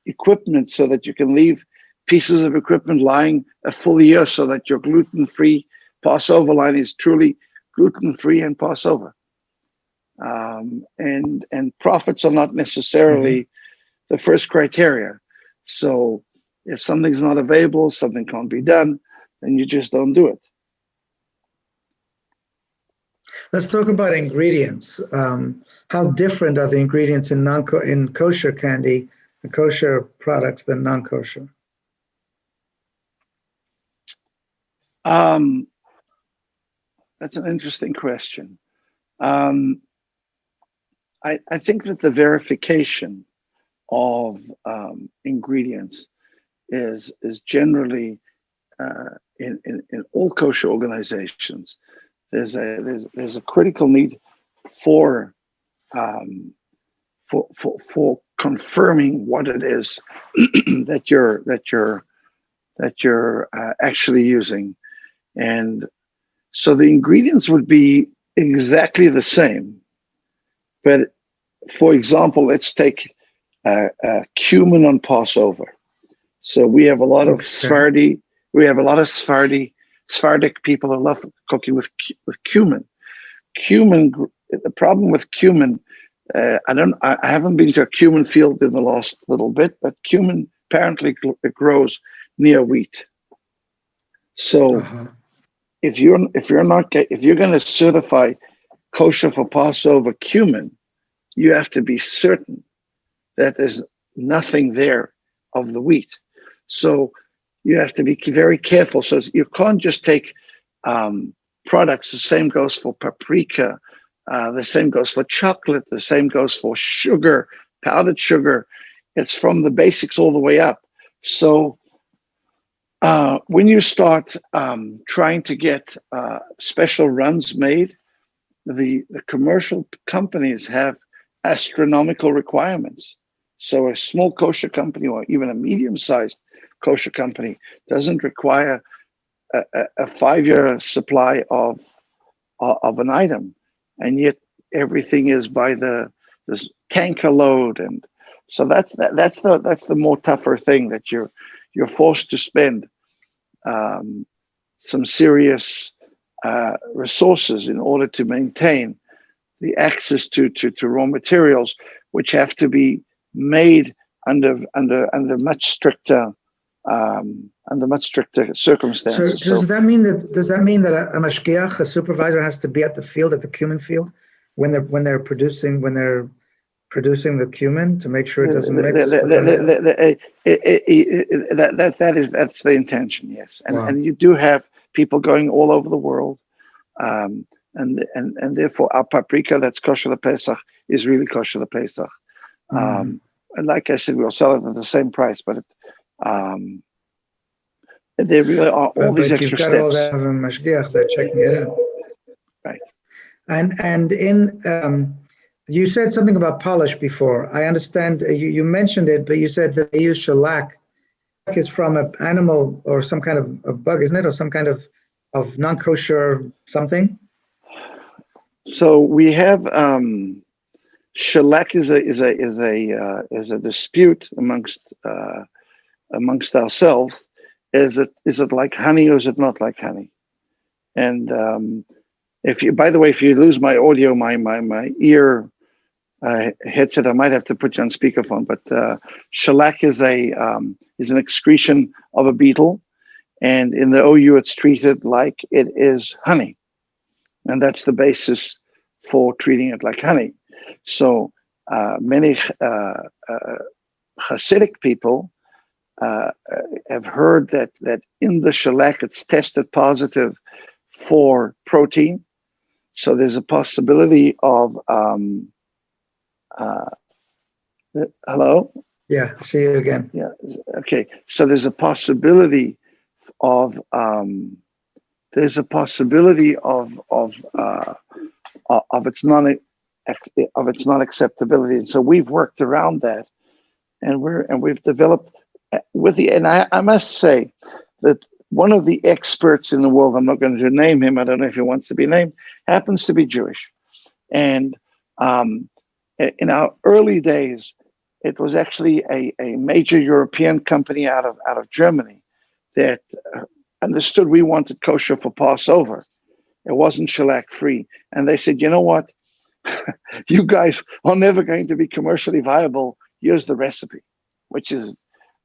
equipment so that you can leave pieces of equipment lying a full year so that your gluten-free Passover line is truly gluten-free and Passover. And profits are not necessarily the first criteria. So if something's not available, something can't be done, then you just don't do it. Let's talk about ingredients. How different are the ingredients in kosher candy and kosher products than non-kosher? That's an interesting question. I think that the verification of ingredients is generally in all kosher organizations. There's a critical need for confirming what it is that you're actually using, and so the ingredients would be exactly the same. But for example, let's take cumin on Passover. So we have a lot of Sephardi. We have a lot of Sephardic people who love cooking with cumin. The problem with cumin, I haven't been to a cumin field in the last little bit, but cumin apparently grows near wheat. So if you're going to certify kosher for Passover cumin, you have to be certain that there's nothing there of the wheat. So you have to be very careful. So you can't just take products. The same goes for paprika. The same goes for chocolate. The same goes for sugar, powdered sugar. It's from the basics all the way up. So when you start trying to get special runs made, the commercial companies have astronomical requirements. So a small kosher company or even a medium-sized kosher company doesn't require a 5-year supply of an item, and yet everything is by this tanker load, and so that's the more tougher thing, that you're forced to spend some serious resources in order to maintain the access to raw materials, which have to be made under much stricter under much stricter So circumstances. does that mean that a mashgiach, a supervisor, has to be at the field, at the cumin field, when they're producing the cumin to make sure it doesn't mix? That's the intention, yes. Wow. And you do have people going all over the world, and therefore our paprika that's kosher the Pesach is really kosher the Pesach. And like I said, we'll sell it at the same price, but there really are all these extra you've got steps. All that of a mashgiach, they're checking it out. Right. And in you said something about polish before. I understand you mentioned it, but you said that they use shellac. Shellac is from an animal or some kind of a bug, isn't it, or some kind of non-kosher something? So we have shellac is a dispute amongst ourselves. Is it like honey or is it not like honey? And if you lose my audio, my ear headset, I might have to put you on speakerphone. But shellac is an excretion of a beetle, and in the OU it's treated like it is honey, and that's the basis for treating it like honey. So many Hasidic people have heard that in the shellac it's tested positive for protein. So there's a possibility of hello? Yeah, see you again. Yeah. Okay. So there's a possibility of its non acceptability, and so we've worked around that, and we've developed and I must say that one of the experts in the world, I'm not going to name him, I don't know if he wants to be named, happens to be Jewish, and in our early days, it was actually a major European company out of Germany that understood we wanted kosher for Passover. It wasn't shellac free. And they said, you know what? You guys are never going to be commercially viable. Here's the recipe, which is,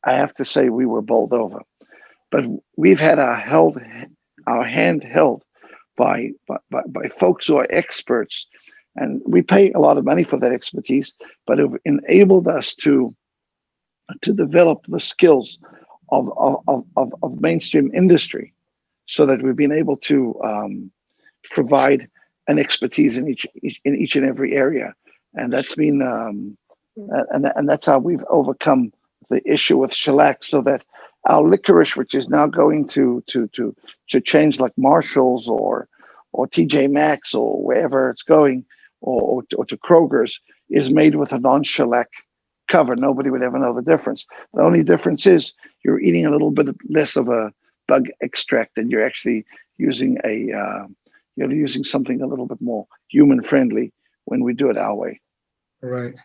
I have to say, we were bowled over. But we've had our hand held by folks who are experts. And we pay a lot of money for that expertise, but it enabled us to develop the skills of mainstream industry, so that we've been able to provide an expertise in each and every area, and that's been and that's how we've overcome the issue with shellac, so that our licorice, which is now going to change like Marshalls or TJ Maxx or wherever it's going, or to Kroger's, is made with a non-shellac cover. Nobody would ever know the difference. The only difference is you're eating a little bit less of a bug extract, and you're actually using something a little bit more human friendly when we do it our way. Right.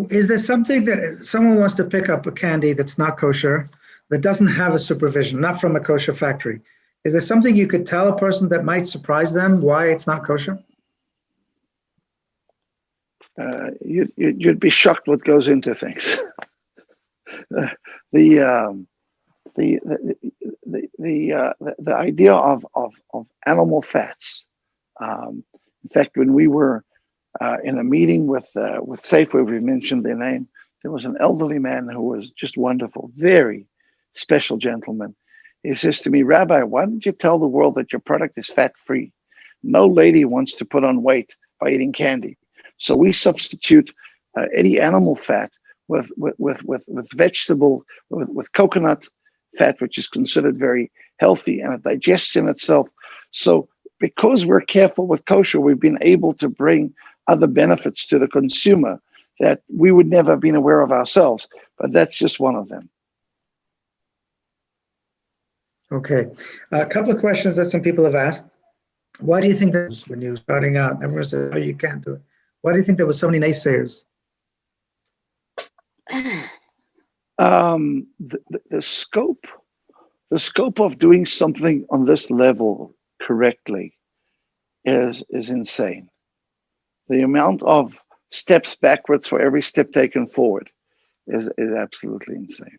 Is there something that someone wants to pick up a candy that's not kosher, that doesn't have a supervision, not from a kosher factory? Is there something you could tell a person that might surprise them why it's not kosher? You'd be shocked what goes into things. The idea of animal fats. In fact, when we were in a meeting with Safeway, we mentioned their name. There was an elderly man who was just wonderful, very special gentleman. He says to me, Rabbi, why don't you tell the world that your product is fat-free? No lady wants to put on weight by eating candy. So we substitute any animal fat with vegetable, with coconut fat, which is considered very healthy, and it digests in itself. So because we're careful with kosher, we've been able to bring other benefits to the consumer that we would never have been aware of ourselves. But that's just one of them. Okay. A couple of questions that some people have asked. Why do you think that when you were starting out, everyone said, oh, you can't do it? Why do you think there were so many naysayers? The scope of doing something on this level correctly is insane. The amount of steps backwards for every step taken forward is absolutely insane.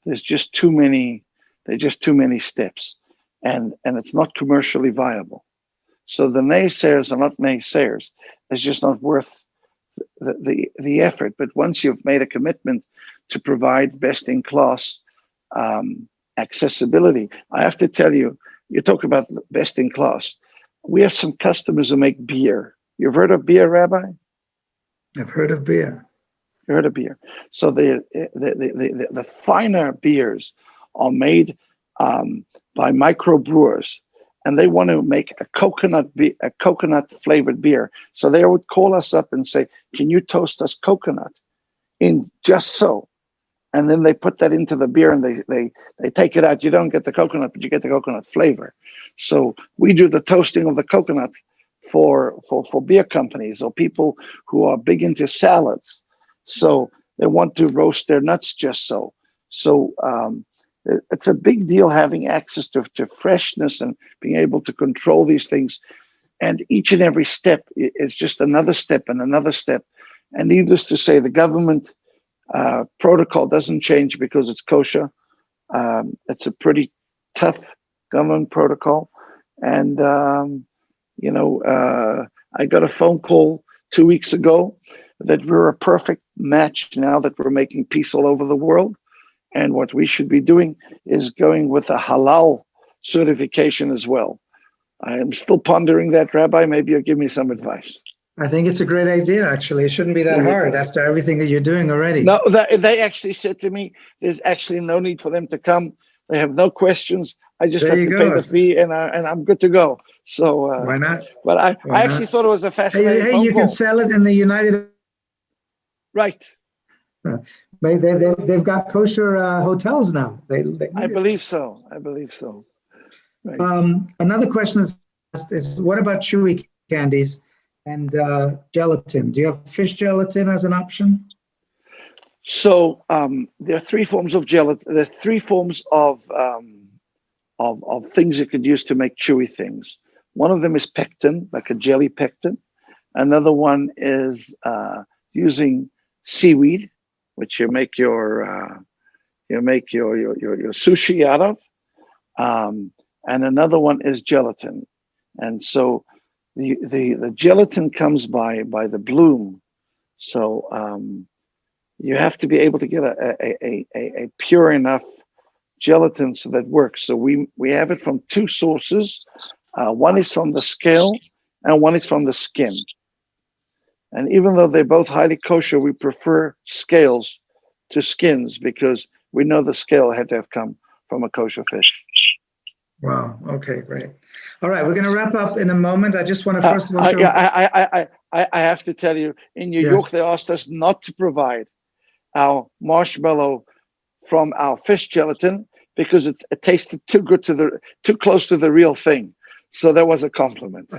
there's just too many. There's just too many steps, and it's not commercially viable. So the naysayers are not naysayers. It's just not worth the effort. But once you've made a commitment to provide best in class accessibility, I have to tell you, you talk about best in class. We have some customers who make beer. You've heard of beer, Rabbi? I've heard of beer. You heard of beer. So the finer beers are made by microbrewers, and they want to make a coconut flavored beer. So they would call us up and say, "Can you toast us coconut in just so?" And then they put that into the beer, and they take it out. You don't get the coconut, but you get the coconut flavor. So we do the toasting of the coconut for beer companies or people who are big into salads. So they want to roast their nuts just so. So it's a big deal having access to freshness and being able to control these things. And each and every step is just another step and another step. And needless to say, the government protocol doesn't change because it's kosher. It's a pretty tough government protocol. And, I got a phone call 2 weeks ago that we're a perfect match now that we're making peace all over the world. And what we should be doing is going with a halal certification as well. I am still pondering that, Rabbi. Maybe you'll give me some advice. I think it's a great idea, actually. It shouldn't be that hard after everything that you're doing already. No, they actually said to me, there's actually no need for them to come. They have no questions. I just have to pay the fee, and I'm good to go. So why not? But I actually thought it was a fascinating phone you call. can sell it in the United. Right. They've got kosher hotels now. I believe so. Right. Another question is what about chewy candies and gelatin? Do you have fish gelatin as an option? So there are three forms of gelatin. There are three forms of things you could use to make chewy things. One of them is pectin, like a jelly pectin. Another one is using seaweed, which you make your sushi out of. And another one is gelatin. And so the gelatin comes by the bloom. So you have to be able to get a pure enough gelatin so that works. So we have it from two sources. One is from the scale and one is from the skin. And even though they're both highly kosher, we prefer scales to skins because we know the scale had to have come from a kosher fish. Wow. Okay, great. All right, we're going to wrap up in a moment. I just want to first of all show. I have to tell you, in New York, they asked us not to provide our marshmallow from our fish gelatin because it tasted too close to the real thing. So that was a compliment.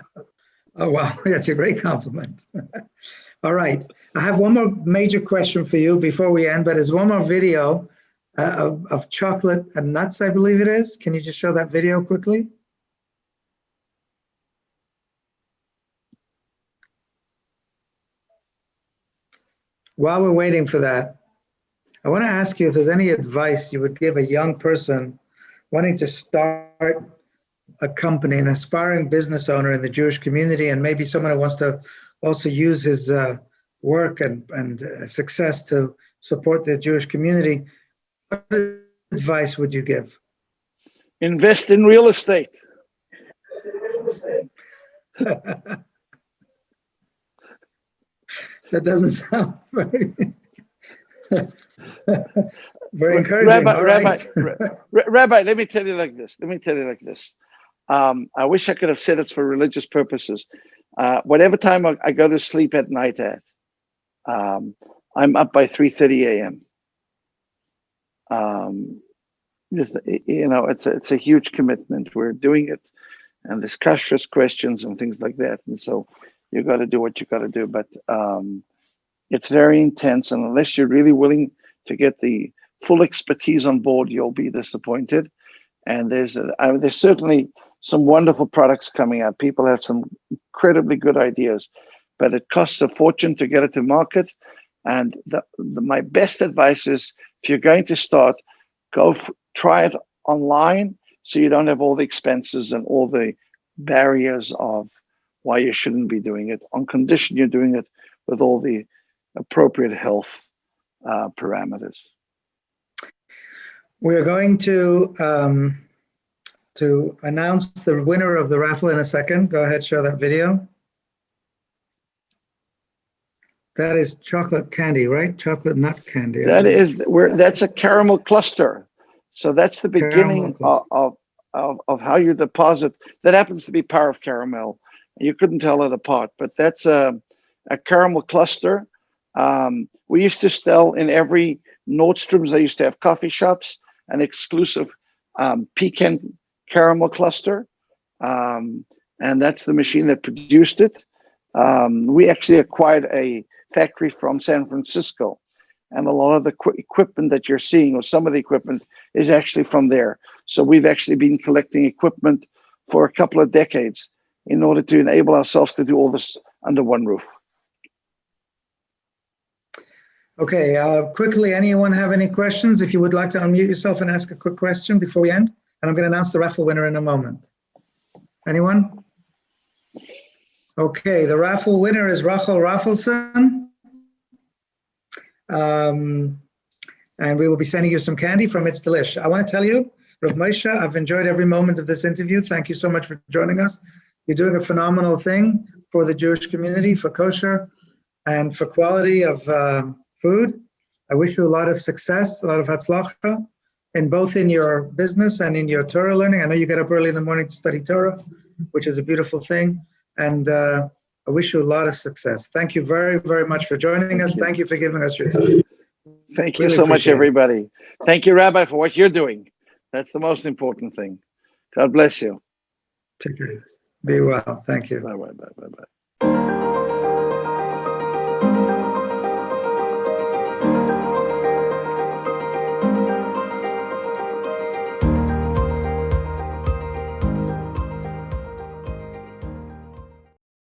Oh, wow. That's a great compliment. All right. I have one more major question for you before we end, but there's one more video of chocolate and nuts, I believe it is. Can you just show that video quickly? While we're waiting for that, I want to ask you if there's any advice you would give a young person wanting to start a company, an aspiring business owner in the Jewish community, and maybe someone who wants to also use his work and success to support the Jewish community. What advice would you give? Invest in real estate. That doesn't sound very, very encouraging. Rabbi, let me tell you like this. I wish I could have said it's for religious purposes. Whatever time I go to sleep at night at, I'm up by 3:30 a.m. It's a huge commitment. We're doing it, and there's kashrus questions and things like that, and so you got to do what you got to do. But it's very intense, and unless you're really willing to get the full expertise on board, you'll be disappointed. And there's certainly some wonderful products coming out. People have some incredibly good ideas, but it costs a fortune to get it to market. And my best advice is if you're going to start, try it online so you don't have all the expenses and all the barriers of why you shouldn't be doing it, on condition you're doing it with all the appropriate health parameters. We're going to announce the winner of the raffle in a second. Go ahead, show that video. That is chocolate candy, right? Chocolate nut candy. That's a caramel cluster. So that's the beginning of how you deposit. That happens to be par of caramel. You couldn't tell it apart, but that's a caramel cluster. We used to sell in every Nordstrom's. They used to have coffee shops an exclusive pecan caramel cluster, and that's the machine that produced it. We actually acquired a factory from San Francisco, and a lot of the equipment that you're seeing, or some of the equipment, is actually from there. So we've actually been collecting equipment for a couple of decades in order to enable ourselves to do all this under one roof. Okay, quickly, anyone have any questions? If you would like to unmute yourself and ask a quick question before we end, and I'm going to announce the raffle winner in a moment. Anyone? Okay, the raffle winner is Rachel Raffleson. And we will be sending you some candy from It's Delish. I want to tell you, Rav Moshe, I've enjoyed every moment of this interview. Thank you so much for joining us. You're doing a phenomenal thing for the Jewish community, for kosher, and for quality of food. I wish you a lot of success, a lot of hatzlacha, in both in your business and in your Torah learning. I know you get up early in the morning to study Torah, which is a beautiful thing. And I wish you a lot of success. Thank you very, very much for joining us. Thank you for giving us your time. Thank you so much, everybody. Thank you, Rabbi, for what you're doing. That's the most important thing. God bless you. Take care. Be well. Thank you. Bye-bye. Bye-bye.